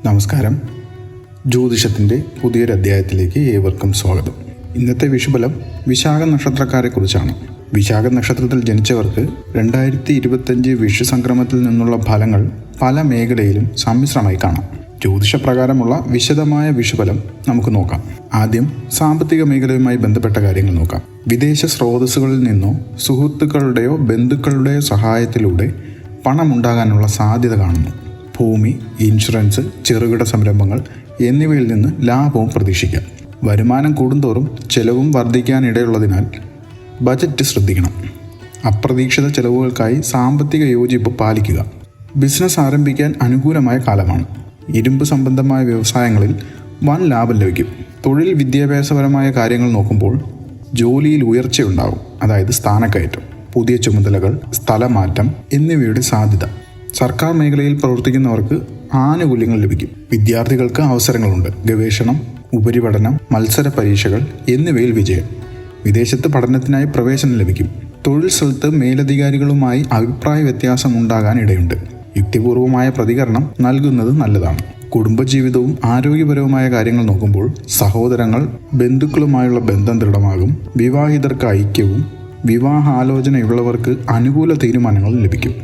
നമസ്കാരം. ജ്യോതിഷത്തിൻ്റെ പുതിയൊരു അധ്യായത്തിലേക്ക് ഏവർക്കും സ്വാഗതം. ഇന്നത്തെ വിഷുബലം വിശാഖ നക്ഷത്രക്കാരെക്കുറിച്ചാണ്. വിശാഖ നക്ഷത്രത്തിൽ ജനിച്ചവർക്ക് 2025 വിഷു സംക്രമത്തിൽ നിന്നുള്ള ഫലങ്ങൾ പല മേഖലയിലും സമ്മിശ്രമായി കാണാം. ജ്യോതിഷപ്രകാരമുള്ള വിശദമായ വിഷുബലം നമുക്ക് നോക്കാം. ആദ്യം സാമ്പത്തിക മേഖലയുമായി ബന്ധപ്പെട്ട കാര്യങ്ങൾ നോക്കാം. വിദേശ സ്രോതസ്സുകളിൽ നിന്നോ സുഹൃത്തുക്കളുടെയോ ബന്ധുക്കളുടെയോ സഹായത്തിലൂടെ പണമുണ്ടാകാനുള്ള സാധ്യത കാണുന്നു. ഭൂമി, ഇൻഷുറൻസ്, ചെറുകിട സംരംഭങ്ങൾ എന്നിവയിൽ നിന്ന് ലാഭവും പ്രതീക്ഷിക്കാം. വരുമാനം കൂടുന്തോറും ചെലവും വർദ്ധിക്കാനിടയുള്ളതിനാൽ ബജറ്റ് ശ്രദ്ധിക്കണം. അപ്രതീക്ഷിത ചെലവുകൾക്കായി സാമ്പത്തിക യോജിപ്പ് പാലിക്കുക. ബിസിനസ് ആരംഭിക്കാൻ അനുകൂലമായ കാലമാണ്. ഇരുമ്പ് സംബന്ധമായ വ്യവസായങ്ങളിൽ വൻ ലാഭം ലഭിക്കും. തൊഴിൽ വിദ്യാഭ്യാസപരമായ കാര്യങ്ങൾ നോക്കുമ്പോൾ ജോലിയിൽ ഉയർച്ചയുണ്ടാവും, അതായത് സ്ഥാനക്കയറ്റം, പുതിയ ചുമതലകൾ, സ്ഥലമാറ്റം എന്നിവയുടെ സാധ്യത. സർക്കാർ മേഖലയിൽ പ്രവർത്തിക്കുന്നവർക്ക് ആനുകൂല്യങ്ങൾ ലഭിക്കും. വിദ്യാർത്ഥികൾക്ക് അവസരങ്ങളുണ്ട്. ഗവേഷണം, ഉപരിപഠനം, മത്സര പരീക്ഷകൾ എന്നിവയിൽ വിജയം. വിദേശത്ത് പഠനത്തിനായി പ്രവേശനം ലഭിക്കും. തൊഴിൽ സ്ഥലത്ത് മേലധികാരികളുമായി അഭിപ്രായ വ്യത്യാസം ഉണ്ടാകാൻ ഇടയുണ്ട്. യുക്തിപൂർവമായ പ്രതികരണം നൽകുന്നത് നല്ലതാണ്. കുടുംബജീവിതവും ആരോഗ്യപരവുമായ കാര്യങ്ങൾ നോക്കുമ്പോൾ സഹോദരങ്ങൾ, ബന്ധുക്കളുമായുള്ള ബന്ധം ദൃഢമാകും. വിവാഹിതർക്ക് ഐക്യവും വിവാഹാലോചനയുള്ളവർക്ക് അനുകൂല തീരുമാനങ്ങളും ലഭിക്കും.